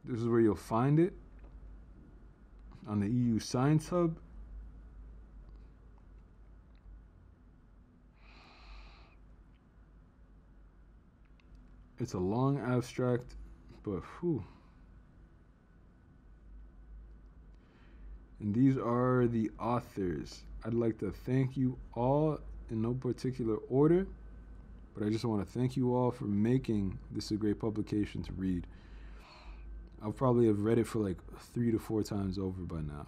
This is where you'll find it on the EU Science Hub. It's a long abstract, but whew. And these are the authors. I'd like to thank you all in no particular order, but I just want to thank you all for making this a great publication to read. I'll probably have read it for like 3 to 4 times over by now.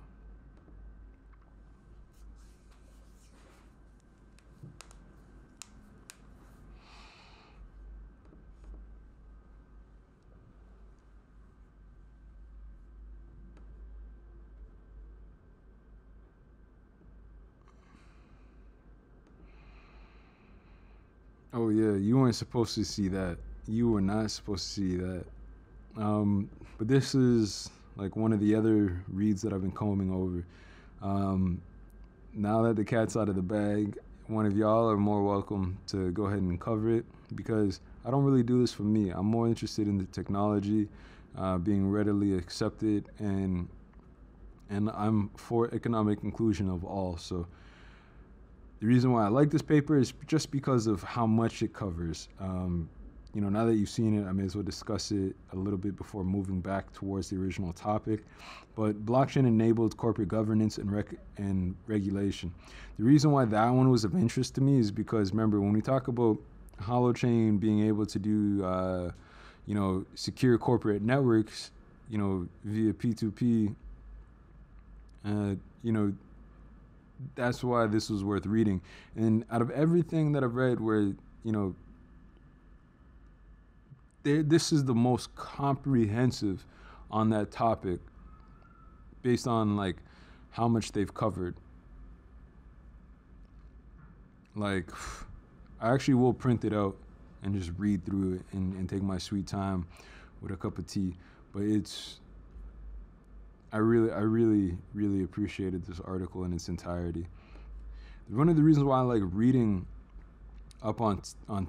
Oh yeah, you weren't supposed to see that. You were not supposed to see that. But this is like one of the other reads that I've been combing over. Now that the cat's out of the bag, one of y'all are more welcome to go ahead and cover it, because I don't really do this for me. I'm more interested in the technology being readily accepted, and I'm for economic inclusion of all. So the reason why I like this paper is just because of how much it covers. You know, now that you've seen it, I may as well discuss it a little bit before moving back towards the original topic. But blockchain-enabled corporate governance and regulation. The reason why that one was of interest to me is because, remember, when we talk about Holochain being able to do, you know, secure corporate networks, you know, via P2P, you know, that's why this was worth reading. And out of everything that I've read where, you know, this is the most comprehensive on that topic based on like how much they've covered. Like, I actually will print it out and just read through it and take my sweet time with a cup of tea. But I really appreciated this article in its entirety. One of the reasons why I like reading up on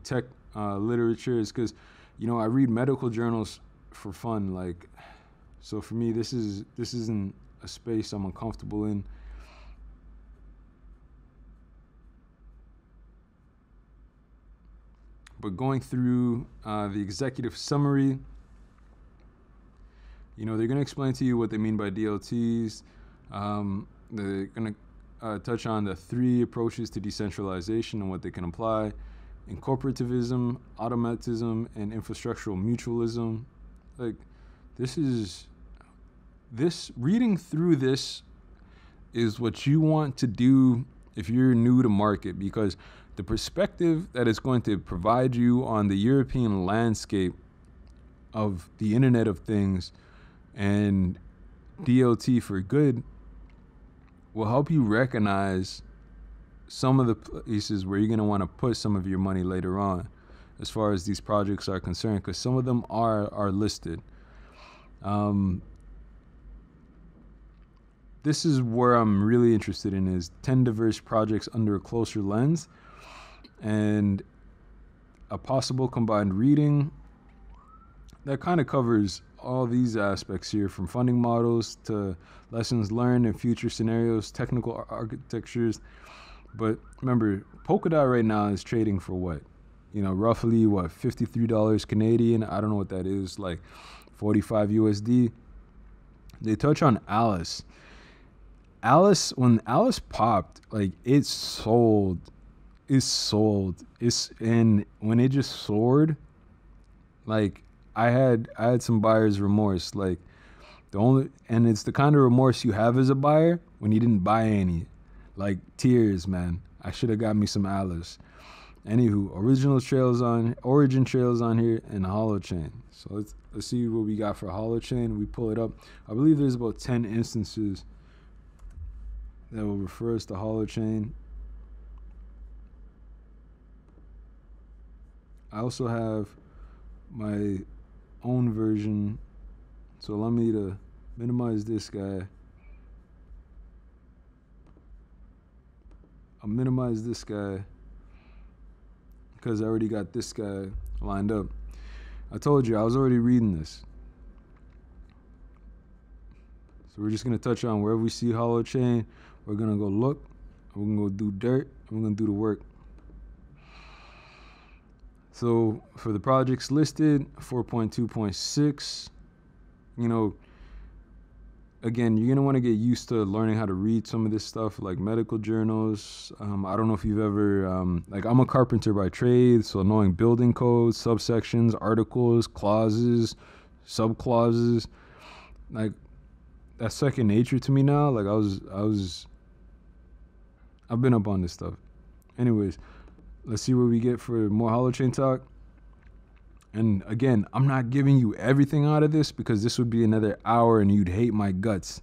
tech literature is because, you know, I read medical journals for fun. Like, so for me, this isn't a space I'm uncomfortable in. But going through the executive summary, you know, they're going to explain to you what they mean by DLTs. They're going to touch on the 3 approaches to decentralization and what they can apply: incorporativism, automatism, and infrastructural mutualism. Like, reading through this is what you want to do if you're new to market, because the perspective that it's going to provide you on the European landscape of the Internet of Things and DLT for good will help you recognize some of the places where you're going to want to put some of your money later on as far as these projects are concerned, because some of them are listed. This is where I'm really interested in, is 10 diverse projects under a closer lens and a possible combined reading that kind of covers all these aspects here, from funding models to lessons learned and future scenarios, technical architectures. But remember, Polkadot right now is trading for what? You know, roughly what, $53 Canadian? I don't know what that is, like 45 USD. They touch on Alice. When Alice popped, like, it sold. And when it just soared, like, I had some buyer's remorse. Like, and it's the kind of remorse you have as a buyer when you didn't buy any. Like, tears, man. I should have got me some Alice. Anywho, origin trails on here, and Holochain. So let's see what we got for Holochain. We pull it up. I believe there's about 10 instances that will refer us to Holochain. I also have my own version, so allow me to minimize this guy. I'll minimize this guy because I already got this guy lined up. I told you I was already reading this. So we're just going to touch on wherever we see Holochain. We're going to go look. We're going to go do dirt. And we're going to do the work. So for the projects listed, 4.2.6, you know, again, you're going to want to get used to learning how to read some of this stuff, like medical journals. I don't know if you've ever, like I'm a carpenter by trade, so knowing building codes, subsections, articles, clauses, subclauses, like that's second nature to me now. Like I've been up on this stuff. Anyways, let's see what we get for more Holochain talk. And again, I'm not giving you everything out of this because this would be another hour and you'd hate my guts.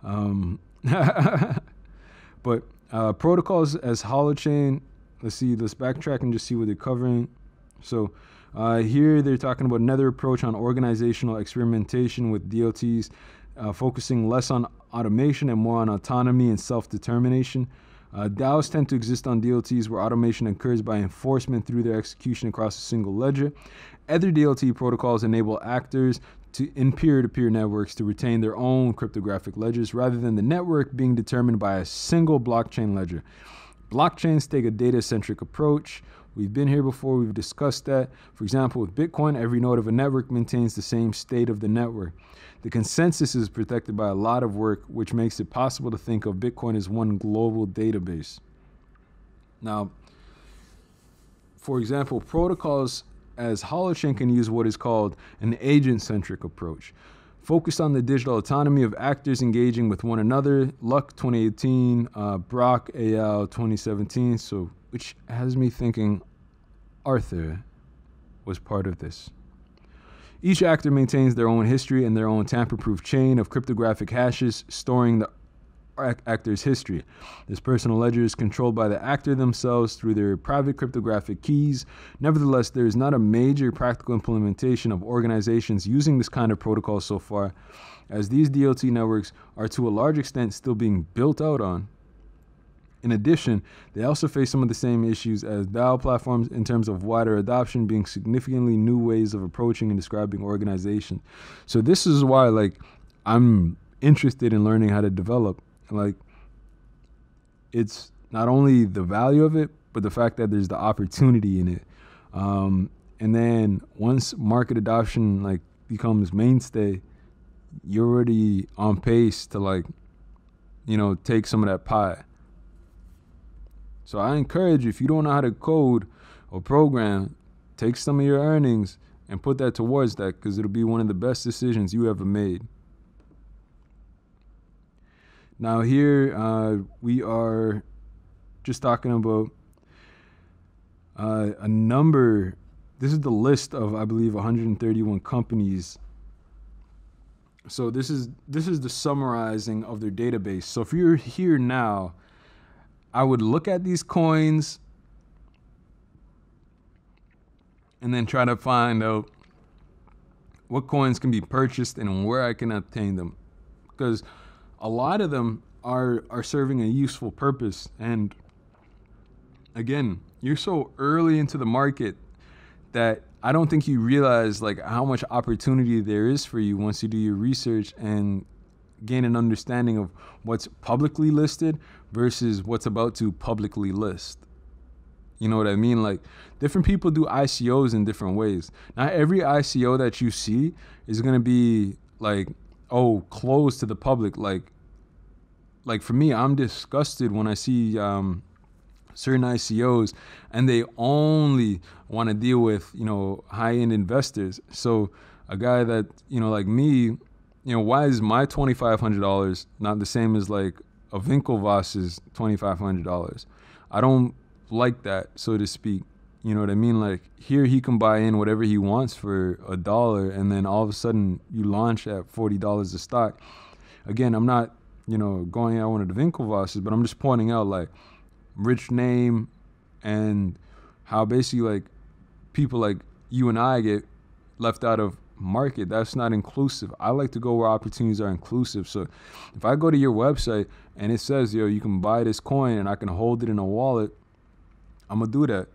But protocols as Holochain, let's backtrack and just see what they're covering. So here they're talking about another approach on organizational experimentation with DLTs, focusing less on automation and more on autonomy and self-determination. DAOs tend to exist on DLTs where automation occurs by enforcement through their execution across a single ledger. Other DLT protocols enable actors in peer-to-peer networks to retain their own cryptographic ledgers rather than the network being determined by a single blockchain ledger. Blockchains take a data-centric approach. We've been here before, we've discussed that. For example, with Bitcoin, every node of a network maintains the same state of the network. The consensus is protected by a lot of work, which makes it possible to think of Bitcoin as one global database. Now, for example, protocols as Holochain can use what is called an agent-centric approach, focused on the digital autonomy of actors engaging with one another. Luck 2018, Brock al 2017, so which has me thinking Arthur was part of this. Each actor maintains their own history and their own tamper-proof chain of cryptographic hashes storing the actor's history. This personal ledger is controlled by the actor themselves through their private cryptographic keys. Nevertheless, there is not a major practical implementation of organizations using this kind of protocol so far, as these DLT networks are to a large extent still being built out on. In addition, they also face some of the same issues as DAO platforms in terms of wider adoption being significantly new ways of approaching and describing organization. So this is why, like, I'm interested in learning how to develop. Like, it's not only the value of it, but the fact that there's the opportunity in it. And then once market adoption, like, becomes mainstay, you're already on pace to, like, you know, take some of that pie. So I encourage you, if you don't know how to code or program, take some of your earnings and put that towards that, because it'll be one of the best decisions you ever made. Now here we are just talking about a number. This is the list of, I believe, 131 companies. So this is the summarizing of their database. So if you're here now, I would look at these coins and then try to find out what coins can be purchased and where I can obtain them. Because a lot of them are serving a useful purpose. And again, you're so early into the market that I don't think you realize like how much opportunity there is for you once you do your research and gain an understanding of what's publicly listed versus what's about to publicly list. You know what I mean? Like, different people do ICOs in different ways. Not every ICO that you see is going to be like, oh, closed to the public. Like for me, I'm disgusted when I see certain ICOs and they only want to deal with, you know, high-end investors. So a guy that, you know, like me, you know, why is my $2,500 not the same as like a Winklevoss's $2,500? I don't like that, so to speak. You know what I mean? Like, here he can buy in whatever he wants for $1, and then all of a sudden you launch at $40 a stock. Again, I'm not, you know, going out one of the Winklevoss's, but I'm just pointing out like rich name and how basically like people like you and I get left out of market. That's not inclusive. I like to go where opportunities are inclusive. So if I go to your website and it says, yo, you can buy this coin and I can hold it in a wallet, I'm gonna do that.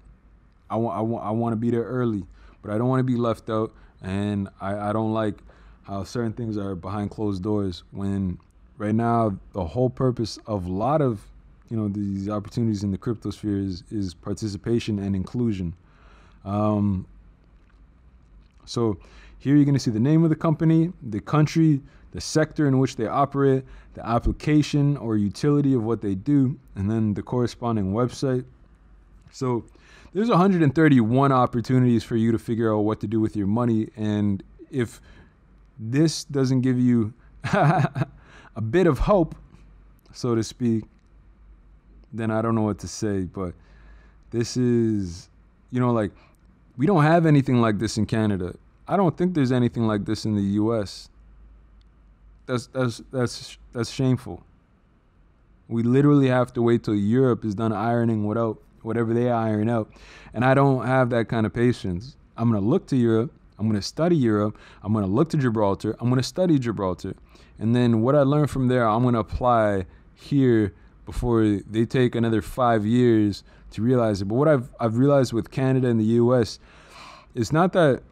I want to be there early, but I don't want to be left out. And I don't like how certain things are behind closed doors, when right now the whole purpose of a lot of these opportunities in the crypto sphere is participation and inclusion. So here you're going to see the name of the company, the country, the sector in which they operate, the application or utility of what they do, and then the corresponding website. So there's 131 opportunities for you to figure out what to do with your money. And if this doesn't give you a bit of hope, so to speak, then I don't know what to say. But this is, like, we don't have anything like this in Canada. I don't think there's anything like this in the US. That's shameful. We literally have to wait till Europe is done ironing whatever they iron out. And I don't have that kind of patience. I'm going to look to Europe. I'm going to study Europe. I'm going to look to Gibraltar. I'm going to study Gibraltar. And then what I learn from there, I'm going to apply here before they take another 5 years to realize it. But what I've realized with Canada and the US, it's not that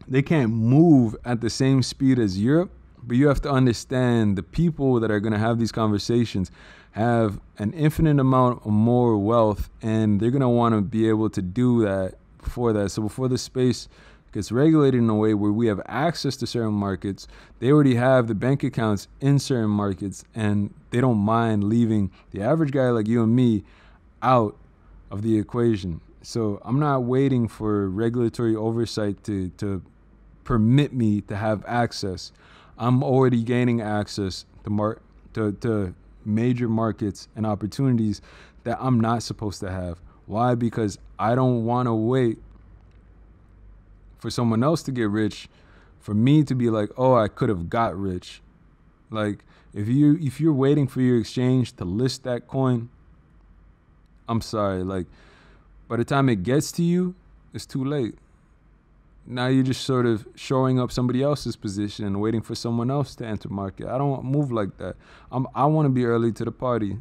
they can't move at the same speed as Europe, but you have to understand the people that are going to have these conversations have an infinite amount of more wealth, and they're going to want to be able to do that before that. So before the space gets regulated in a way where we have access to certain markets, they already have the bank accounts in certain markets, and they don't mind leaving the average guy like you and me out of the equation. So I'm not waiting for regulatory oversight to permit me to have access. I'm already gaining access to major markets and opportunities that I'm not supposed to have. Why? Because I don't want to wait for someone else to get rich, for me to be like, oh, I could have got rich. Like, if you're waiting for your exchange to list that coin, I'm sorry. Like, by the time it gets to you, it's too late. Now you're just sort of showing up somebody else's position and waiting for someone else to enter market. I don't move like that. I want to be early to the party.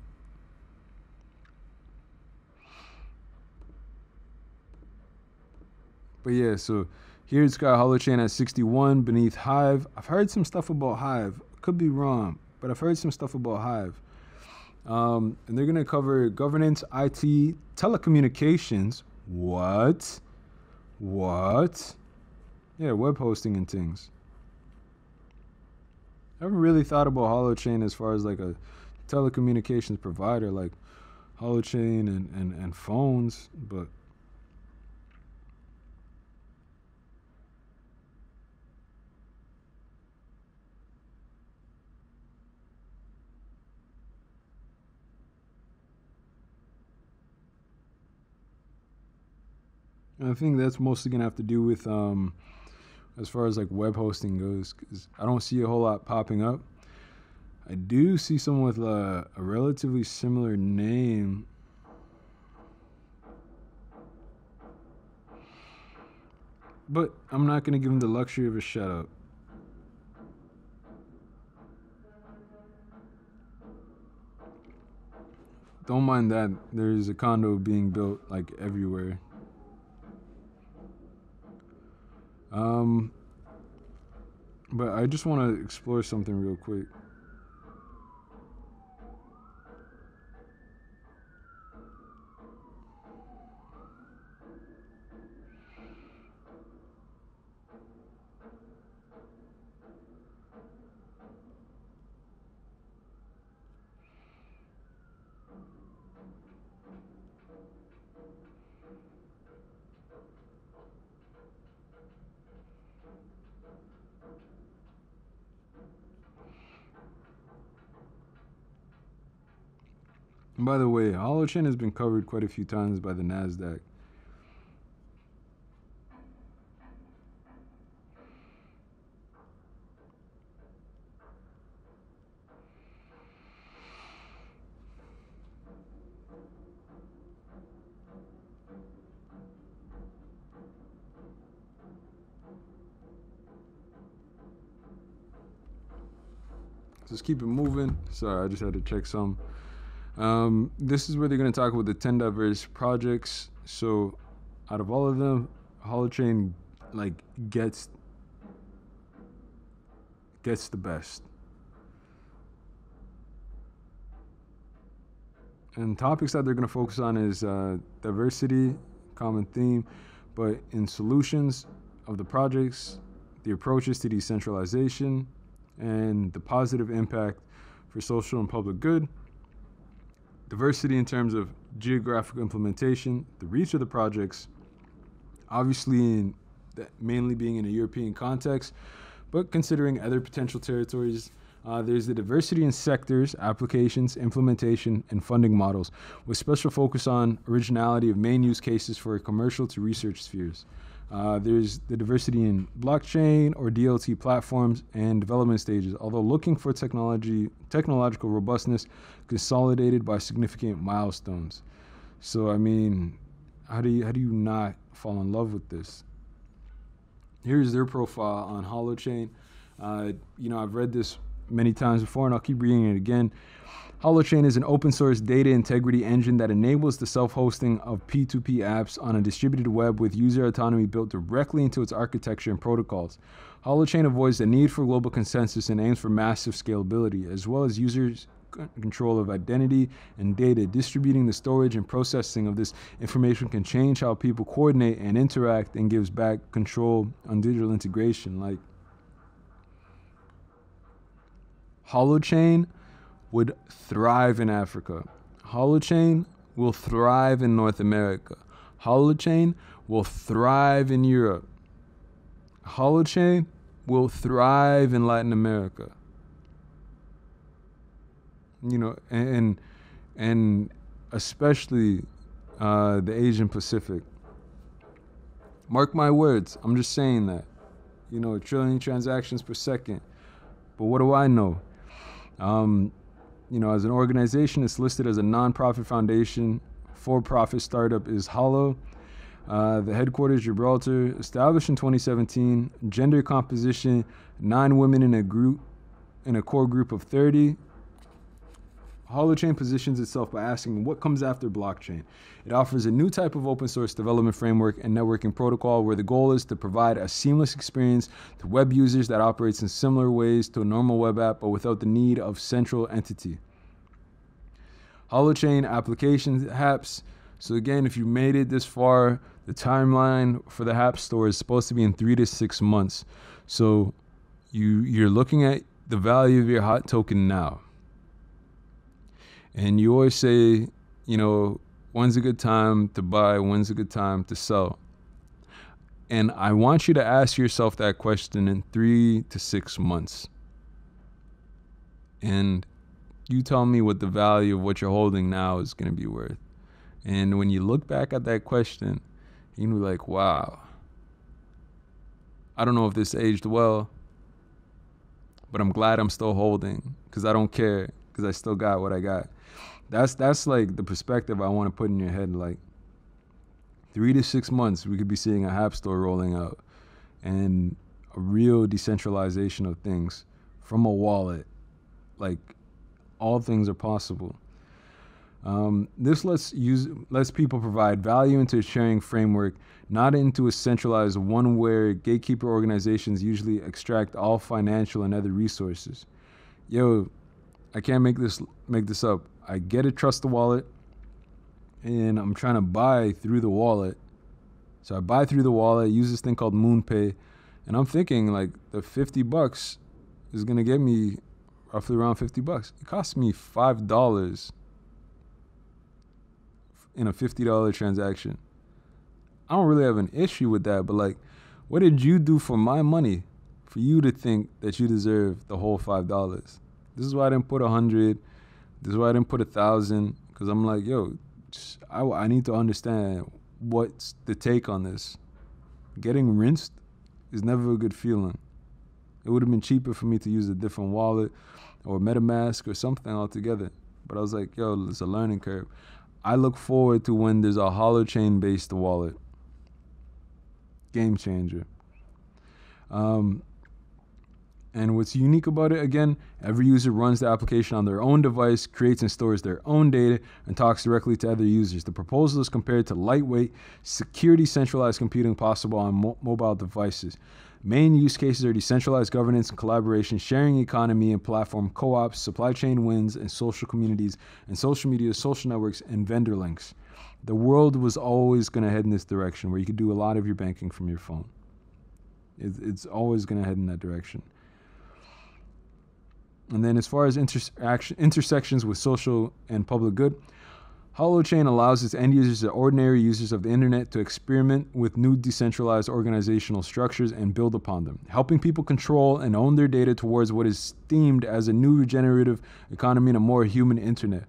But yeah, so here it's got Holochain at 61 beneath Hive. I've heard some stuff about Hive. Could be wrong, but I've heard some stuff about Hive. And they're going to cover governance, IT, telecommunications. What? Yeah, web hosting and things. I haven't really thought about Holochain as far as like a telecommunications provider like Holochain and phones, but I think that's mostly going to have to do with as far as like web hosting goes, because I don't see a whole lot popping up. I do see someone with a relatively similar name. But I'm not going to give him the luxury of a shout out. Don't mind that. There's a condo being built like everywhere. But I just want to explore something real quick. And by the way, Holochain has been covered quite a few times by the Nasdaq. Just keep it moving. Sorry, I just had to check some. This is where they're going to talk about the 10 diverse projects. So out of all of them, Holochain like gets gets the best. And topics that they're going to focus on is diversity, common theme, but in solutions of the projects, the approaches to decentralization, and the positive impact for social and public good. Diversity in terms of geographical implementation, the reach of the projects, obviously mainly being in a European context, but considering other potential territories. There's the diversity in sectors, applications, implementation, and funding models, with special focus on originality of main use cases for commercial to research spheres. There's the diversity in blockchain or DLT platforms and development stages, although looking for technological robustness consolidated by significant milestones. So, I mean, how do you not fall in love with this? Here's their profile on Holochain. I've read this many times before, and I'll keep reading it again. Holochain is an open source data integrity engine that enables the self-hosting of P2P apps on a distributed web with user autonomy built directly into its architecture and protocols. Holochain avoids the need for global consensus and aims for massive scalability, as well as users' control of identity and data. Distributing the storage and processing of this information can change how people coordinate and interact, and gives back control on digital integration. Like, Holochain would thrive in Africa. Holochain will thrive in North America. Holochain will thrive in Europe. Holochain will thrive in Latin America. And especially the Asian Pacific. Mark my words, I'm just saying that. A trillion transactions per second. But what do I know? As an organization, it's listed as a nonprofit foundation. For-profit startup is Holo. The headquarters, Gibraltar, established in 2017. Gender composition, 9 women in a core group of 30. Holochain positions itself by asking what comes after blockchain. It offers a new type of open source development framework and networking protocol where the goal is to provide a seamless experience to web users that operates in similar ways to a normal web app, but without the need of central entity. Holochain applications, apps. So again, if you made it this far, the timeline for the app store is supposed to be in 3 to 6 months. So you're looking at the value of your hot token now. And you always say, when's a good time to buy? When's a good time to sell? And I want you to ask yourself that question in 3 to 6 months. And you tell me what the value of what you're holding now is going to be worth. And when you look back at that question, you're going to be like, wow, I don't know if this aged well, but I'm glad I'm still holding because I don't care because I still got what I got. That's like the perspective I want to put in your head. Like 3 to 6 months, we could be seeing a app store rolling out and a real decentralization of things from a wallet. Like all things are possible. This lets people provide value into a sharing framework, not into a centralized one where gatekeeper organizations usually extract all financial and other resources. I can't make this up. I get a trust the wallet, and I'm trying to buy through the wallet. So I buy through the wallet, use this thing called MoonPay, and I'm thinking like the $50 is gonna get me roughly around $50. It cost me $5 in a $50 transaction. I don't really have an issue with that, but like, what did you do for my money for you to think that you deserve the whole $5? This is why I didn't put 100. This is why I didn't put 1,000, because I'm like, I need to understand what's the take on this. Getting rinsed is never a good feeling. It would have been cheaper for me to use a different wallet or MetaMask or something altogether. But I was like, it's a learning curve. I look forward to when there's a Holochain based wallet. Game changer. And what's unique about it, again, every user runs the application on their own device, creates and stores their own data, and talks directly to other users. The proposal is compared to lightweight, secure decentralized computing possible on mobile devices. Main use cases are decentralized governance and collaboration, sharing economy and platform, co-ops, supply chain wins, and social communities, and social media, social networks, and vendor links. The world was always going to head in this direction where you could do a lot of your banking from your phone. It's always going to head in that direction. And then as far as intersections with social and public good, Holochain allows its end users, the ordinary users of the internet, to experiment with new decentralized organizational structures and build upon them, helping people control and own their data towards what is themed as a new regenerative economy and a more human internet.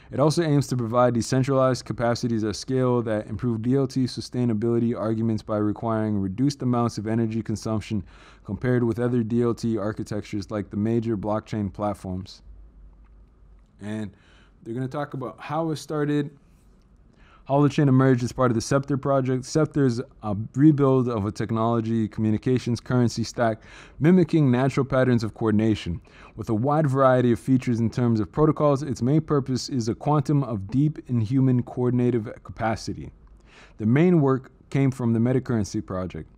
It also aims to provide decentralized capacities at scale that improve DLT sustainability arguments by requiring reduced amounts of energy consumption compared with other DLT architectures like the major blockchain platforms. And they're going to talk about how it started. Holochain emerged as part of the Scepter project. Scepter is a rebuild of a technology, communications, currency stack, mimicking natural patterns of coordination. With a wide variety of features in terms of protocols, its main purpose is a quantum of deep inhuman coordinative capacity. The main work came from the Metacurrency project.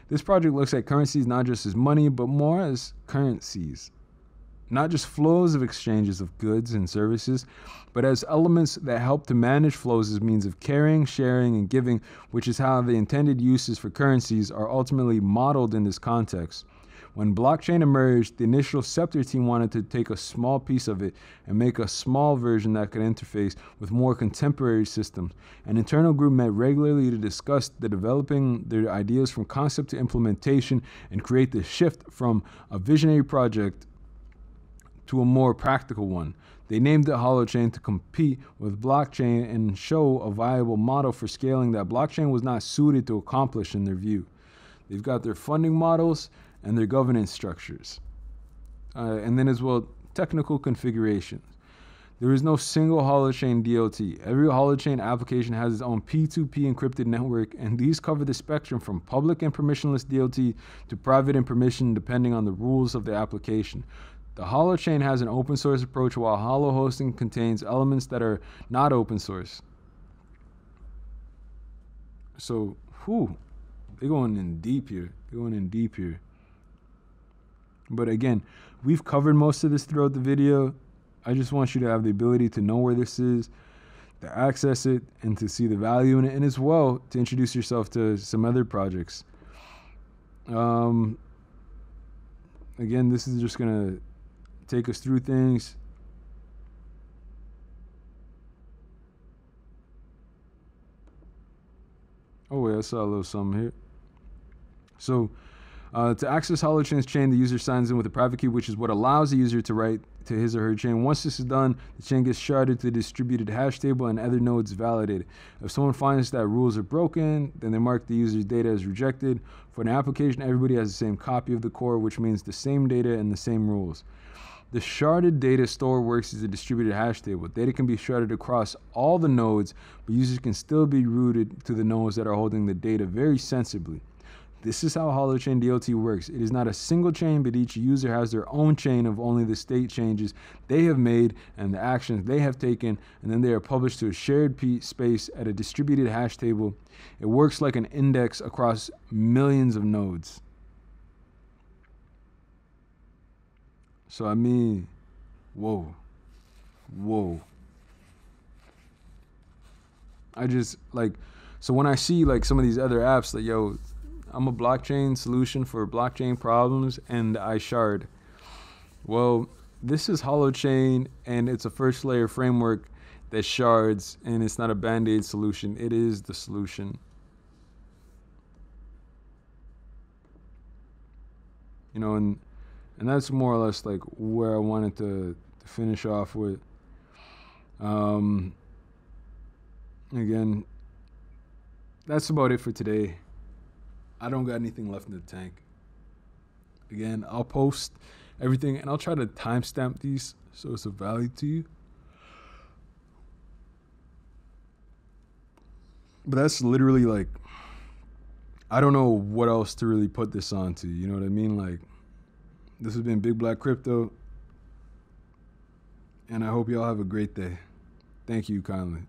This project looks at currencies not just as money, but more as currencies. Not just flows of exchanges of goods and services, but as elements that help to manage flows as means of caring, sharing, and giving, which is how the intended uses for currencies are ultimately modeled in this context. When blockchain emerged, the initial Scepter team wanted to take a small piece of it and make a small version that could interface with more contemporary systems. An internal group met regularly to discuss developing their ideas from concept to implementation and create the shift from a visionary project to a more practical one. They named it Holochain to compete with blockchain and show a viable model for scaling that blockchain was not suited to accomplish in their view. They've got their funding models and their governance structures. And then as well, technical configurations. There is no single Holochain DLT. Every Holochain application has its own P2P encrypted network, and these cover the spectrum from public and permissionless DLT to private and permission depending on the rules of the application. The Holochain has an open source approach, while Holo hosting contains elements that are not open source. So, they're going in deep here. But again, we've covered most of this throughout the video. I just want you to have the ability to know where this is, to access it, and to see the value in it, and as well to introduce yourself to some other projects. Again, this is just going to take us through things. Oh wait, I saw a little something here. So to access Holochain's chain, the user signs in with a private key, which is what allows the user to write to his or her chain. Once this is done, the chain gets sharded to the distributed hash table and other nodes validated. If someone finds that rules are broken, then they mark the user's data as rejected. For an application, everybody has the same copy of the core, which means the same data and the same rules. The sharded data store works as a distributed hash table. Data can be sharded across all the nodes, but users can still be routed to the nodes that are holding the data very sensibly. This is how Holochain DLT works. It is not a single chain, but each user has their own chain of only the state changes they have made and the actions they have taken, and then they are published to a shared space at a distributed hash table. It works like an index across millions of nodes. So I mean, whoa. I just so when I see some of these other apps that, yo, I'm a blockchain solution for blockchain problems and I shard. Well, this is Holochain, and it's a first layer framework that shards, and it's not a band-aid solution. It is the solution. You know, and that's more or less where I wanted to finish off with. Again, that's about it for today. I don't got anything left in the tank. Again, I'll post everything, and I'll try to timestamp these so it's of value to you. But that's literally I don't know what else to really put this onto. You know what I mean? This has been BigBlackCrypto, and I hope y'all have a great day. Thank you kindly.